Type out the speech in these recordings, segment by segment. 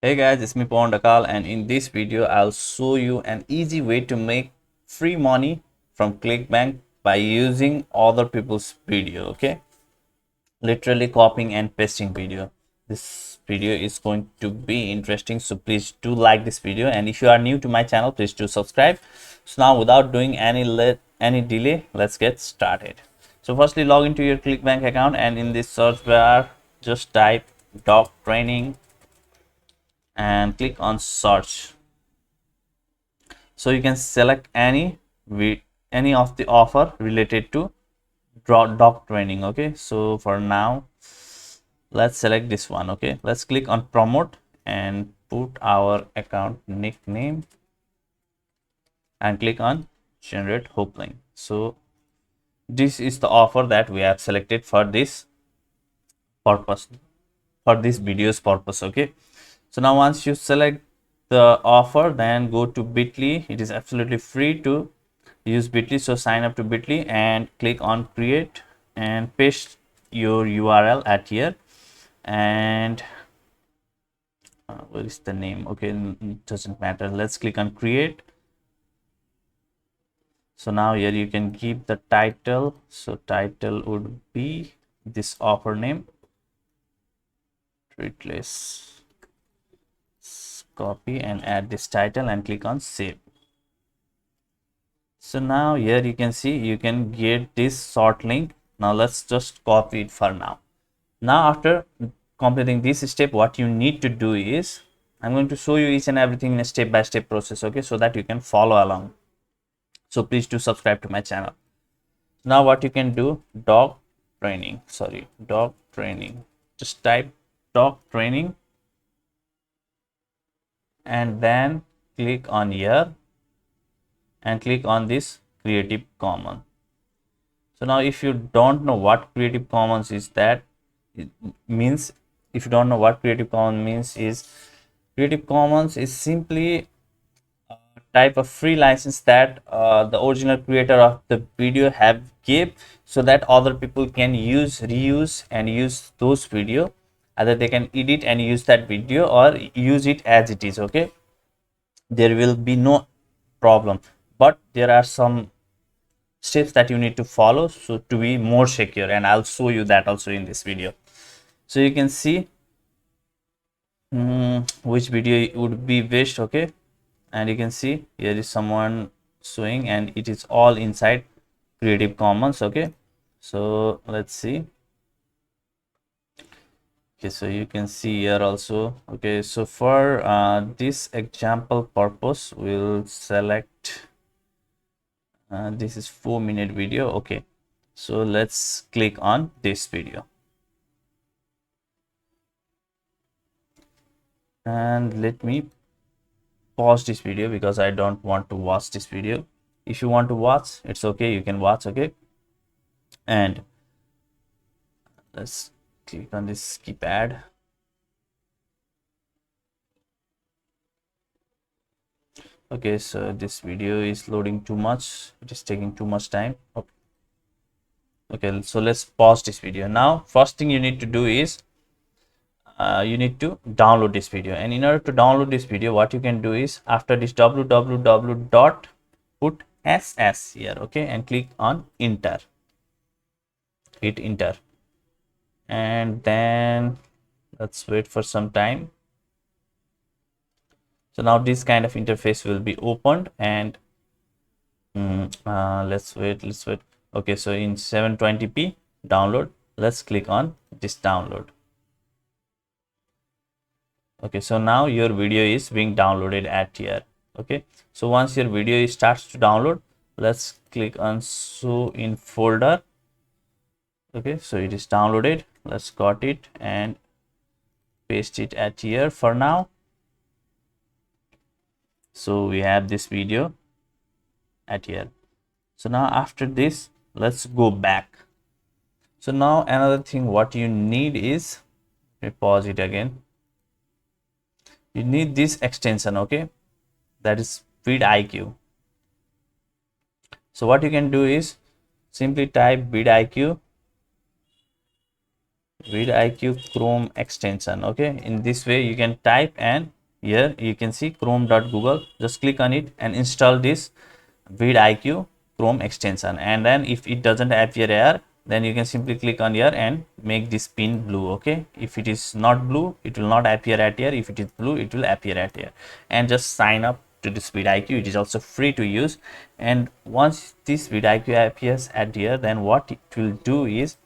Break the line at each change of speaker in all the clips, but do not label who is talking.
Hey guys, it's me Pondakal, and in this video I'll show you an easy way to make free money from ClickBank by using other people's video. Okay, literally copying and pasting video. This video is going to be interesting, so please do like this video, and if you are new to my channel, please do subscribe. So now without doing any delay, let's get started. So firstly, log into your ClickBank account, and in this search bar just type dog training and click on search. So you can select any of the offer related to dog training. Okay, so for now let's select this one. Okay, let's click on promote and put our account nickname and click on generate hook link. So this is the offer that we have selected for this purpose, for this video's purpose. Okay, so now once you select the offer, then go to bit.ly. It is absolutely free to use bit.ly, so sign up to bit.ly and click on create and paste your URL at here, and what is the name? Okay, doesn't matter. Let's click on create. So now here you can give the title. So title would be this offer name. Replace, copy and add this title and click on save. So now here you can see you can get this short link. Now let's just copy it for now. Now after completing this step, what you need to do is, I'm going to show you each and everything in a step-by-step process, okay, so that you can follow along. So please do subscribe to my channel. Now what you can do, dog training, just type dog training and then click on here and click on this Creative Commons. So now if you don't know what Creative Commons is, that it means, if you don't know what Creative Commons means, is Creative Commons is simply a type of free license that the original creator of the video have gave, so that other people can use, reuse and use those video. Either they can edit and use that video or use it as it is. Okay, there will be no problem, but there are some steps that you need to follow so to be more secure, and I'll show you that also in this video. So you can see which video would be best. Okay, and you can see here is someone showing, and it is all inside Creative Commons. Okay, so let's see. Okay, so you can see here also. Okay, so for this example purpose, we'll select this is 4-minute video. Okay, so let's click on this video and let me pause this video because I don't want to watch this video. If you want to watch, it's okay, you can watch. Okay, and let's click on this skip ad. Okay, so this video is loading too much, it is taking too much time. Okay, so let's pause this video. Now first thing you need to do is you need to download this video, and in order to download this video, what you can do is, after this www dot, put ss here. Okay, and click on enter, hit enter, and then let's wait for some time. So now this kind of interface will be opened, and let's wait. Okay, so in 720p download, let's click on this download. Okay, so now your video is being downloaded at here. Okay, so once your video starts to download, let's click on show in folder. Okay, so it is downloaded. Let's got it and paste it at here for now. So we have this video at here. So now after this, let's go back. So now another thing what you need is, let me pause it again. You need this extension, okay, that is vidIQ. So what you can do is simply type vidIQ vidIQ Chrome extension. Okay, in this way you can type, and here you can see chrome.google. Just click on it and install this vidIQ Chrome extension, and then if it doesn't appear here, then you can simply click on here and make this pin blue. Okay, if it is not blue, it will not appear at here. If it is blue, it will appear at here. And just sign up to this vidIQ. It is also free to use. And once this vidIQ appears at here, then what it will do is,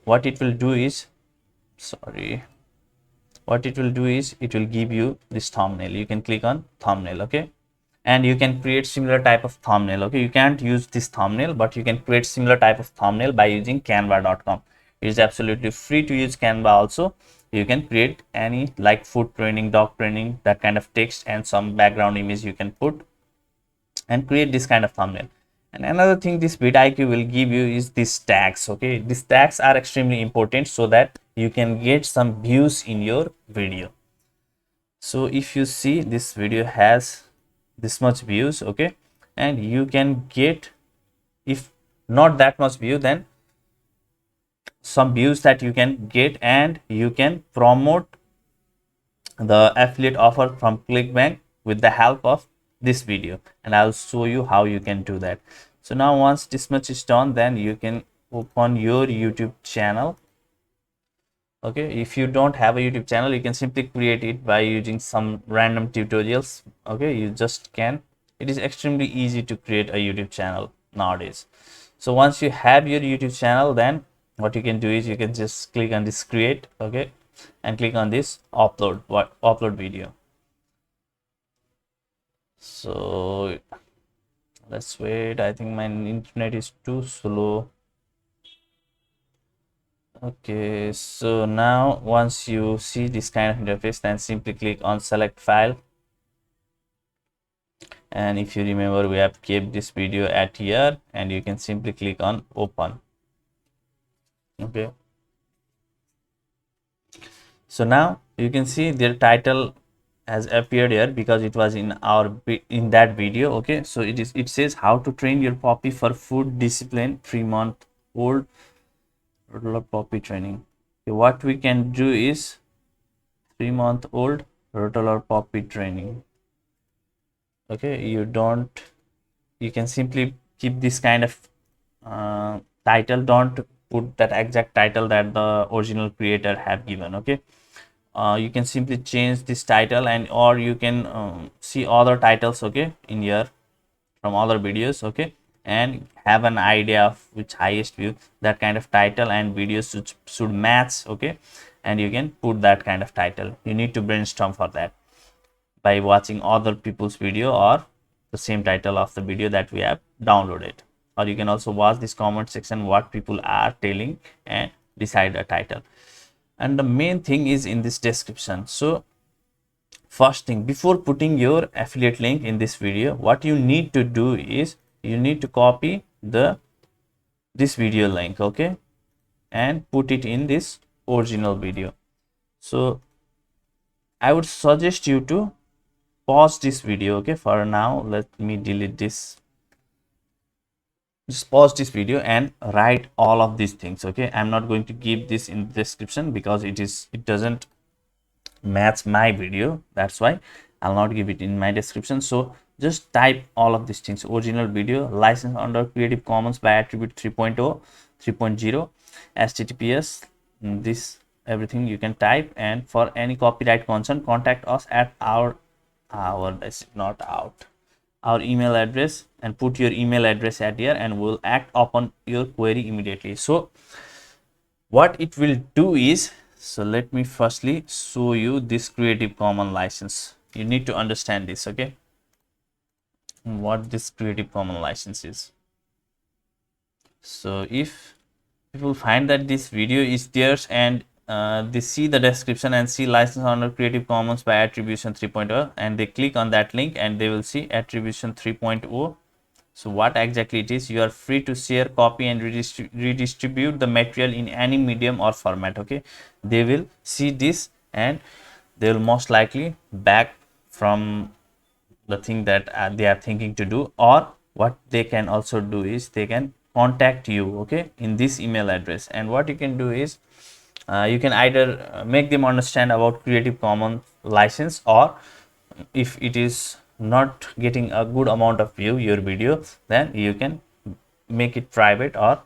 what it will do is sorry what it will do is, it will give you this thumbnail. You can click on thumbnail. Okay, and you can create similar type of thumbnail. Okay, you can't use this thumbnail, but you can create similar type of thumbnail by using canva.com. It is absolutely free to use Canva. Also, you can create any, like food training, dog training, that kind of text, and some background image you can put and create this kind of thumbnail. And another thing this vidIQ will give you is these tags. Okay, these tags are extremely important so that you can get some views in your video. So if you see, this video has this much views. Okay, and you can get, if not that much view, then some views that you can get, and you can promote the affiliate offer from ClickBank with the help of this video, and I'll show you how you can do that. So now once this much is done, then you can open your YouTube channel. Okay, if you don't have a YouTube channel, you can simply create it by using some random tutorials. Okay, you just can. It is extremely easy to create a YouTube channel nowadays. So once you have your YouTube channel, then what you can do is, you can just click on this create. Okay, and click on this upload video. So let's wait. I think my internet is too slow. Okay, so now once you see this kind of interface, then simply click on select file. And if you remember, we have kept this video at here, and you can simply click on open. Okay, so now you can see their title has appeared here because it was in that video. Okay, so it says how to train your puppy for food discipline, 3-month old toddler puppy training. Okay, what we can do is 3-month old toddler puppy training. Okay, you can simply keep this kind of title. Don't put that exact title that the original creator have given. Okay, you can simply change this title, and or you can see other titles, okay, in here from other videos. Okay, and have an idea of which highest view, that kind of title and videos should match. Okay, and you can put that kind of title. You need to brainstorm for that by watching other people's video or the same title of the video that we have downloaded. Or you can also watch this comment section, what people are telling, and decide a title. And the main thing is in this description. So first thing, before putting your affiliate link in this video, what you need to do is, you need to copy this video link. Okay, and put it in this original video. So I would suggest you to pause this video. Okay, for now let me delete this. Just pause this video and write all of these things. Okay, I'm not going to give this in the description because it doesn't match my video. That's why I'll not give it in my description. So just type all of these things: original video, license under Creative Commons by attribute 3.0, 3.0, https, this everything you can type. And for any copyright concern, contact us at our this is not out our email address, and put your email address at here, and we'll act upon your query immediately. So what it will do is, so let me firstly show you this Creative Commons license. You need to understand this. Okay, what this Creative Commons license is. So if people find that this video is theirs, and they see the description and see license under Creative Commons by attribution 3.0, and they click on that link, and they will see attribution 3.0. So what exactly it is: you are free to share, copy, and redistribute the material in any medium or format. Okay, they will see this, and they will most likely back from the thing that they are thinking to do. Or what they can also do is, they can contact you, okay, in this email address. And what you can do is you can either make them understand about Creative Commons license, or if it is not getting a good amount of view your video, then you can make it private or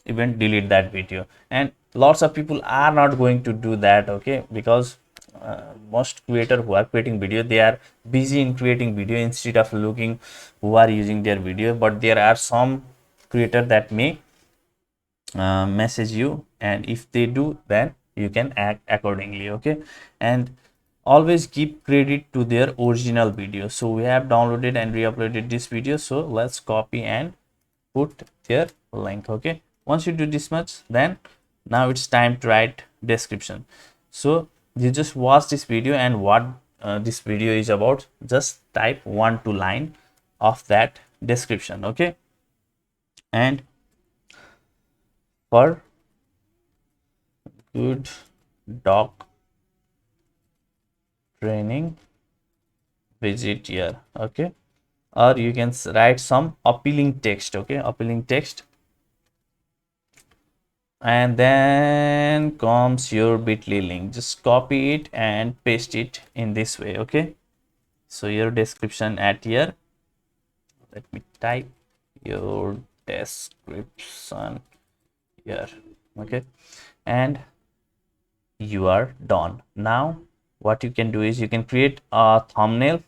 even delete that video. And lots of people are not going to do that, okay, because most creators who are creating video, they are busy in creating video instead of looking who are using their video. But there are some creators that may message you, and if they do, then you can act accordingly, okay. And always give credit to their original video. So we have downloaded and re-uploaded this video, so let's copy and put their link, okay. Once you do this much, then now it's time to write description. So you just watch this video, and what this video is about, just type 1-2 line of that description, okay. And for good dog training, visit here, okay. Or you can write some appealing text, okay, appealing text. And then comes your bit.ly link, just copy it and paste it in this way, okay. So your description at here, let me type your description here, okay. And you are done. Now what you can do is you can create a thumbnail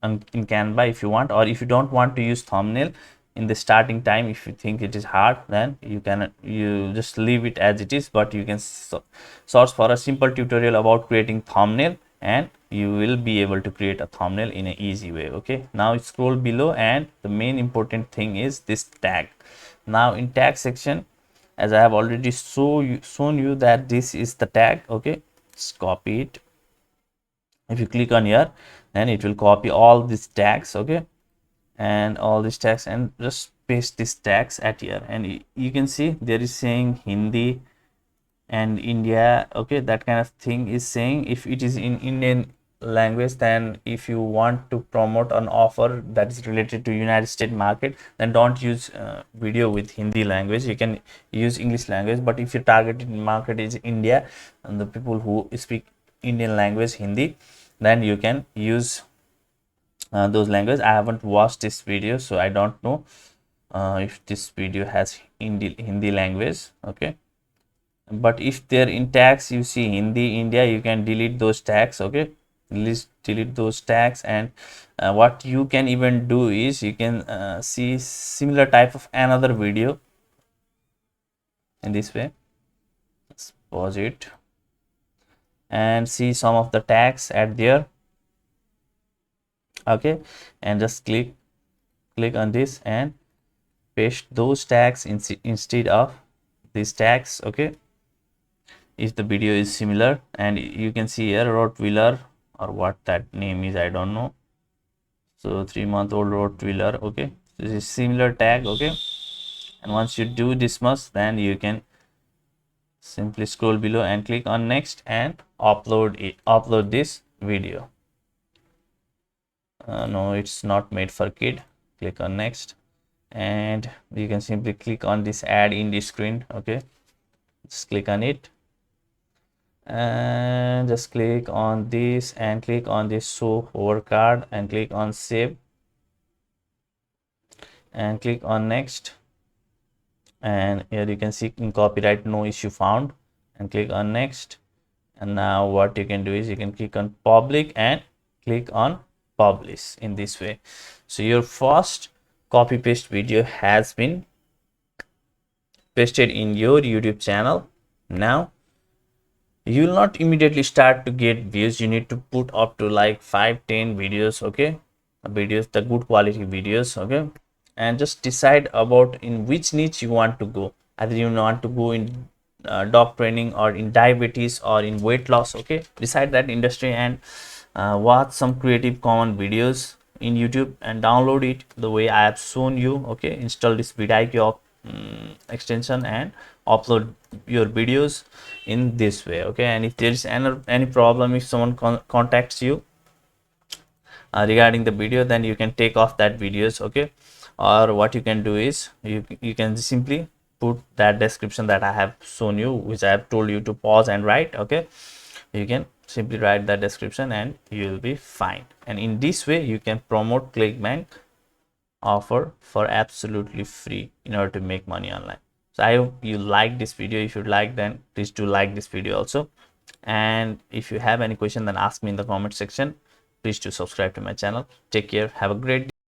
in Canva if you want, or if you don't want to use thumbnail in the starting time, if you think it is hard, then you just leave it as it is. But you can search for a simple tutorial about creating thumbnail, and you will be able to create a thumbnail in an easy way, okay. Now scroll below, and the main important thing is this tag. Now in tag section, as I have already shown you that this is the tag, okay, just copy it. If you click on here, then it will copy all these tags, okay, and all these tags, and just paste these tags at here. And you can see there is saying Hindi and India, okay, that kind of thing is saying. If it is in Indian language, then if you want to promote an offer that is related to United States market, then don't use video with Hindi language, you can use English language. But if your targeted market is India and the people who speak Indian language, Hindi, then you can use those languages. I haven't watched this video, so I don't know if this video has Hindi language, okay. But if there in tags you see Hindi India, you can delete those tags, okay. Delete those tags. And what you can even do is you can see similar type of another video in this way. Let's pause it and see some of the tags at there, okay. And just click on this and paste those tags instead of these tags, okay, if the video is similar. And you can see here Rottweiler, or what that name is, I don't know. So 3-month-old Rottweiler, okay, this is similar tag, okay. And once you do this much, then you can simply scroll below and click on next and upload this video. No, it's not made for kid. Click on next, and you can simply click on this add in the screen, okay. Just click on it, and just click on this and click on this show over card, and click on save and click on next. And here you can see in copyright no issue found, and click on next. And now what you can do is you can click on public and click on publish in this way. So your first copy paste video has been pasted in your YouTube channel. Now you will not immediately start to get views. You need to put up to like 5-10 videos, okay, videos, the good quality videos, okay. And just decide about in which niche you want to go. Either you want to go in dog training, or in diabetes, or in weight loss, okay. Decide that industry and watch some Creative Commons videos in YouTube and download it the way I have shown you, okay. Install this vidIQ extension and upload your videos in this way, okay. And if there is any problem, if someone contacts you regarding the video, then you can take off that videos, okay. or what you can do is you can simply put that description that I have shown you, which I have told you to pause and write. Okay, you can simply write that description and you will be fine. And in this way you can promote ClickBank offer for absolutely free in order to make money online. So I hope you like this video. If you like, then please do like this video also, and if you have any question, then ask me in the comment section. Please do subscribe to my channel. Take care, have a great day.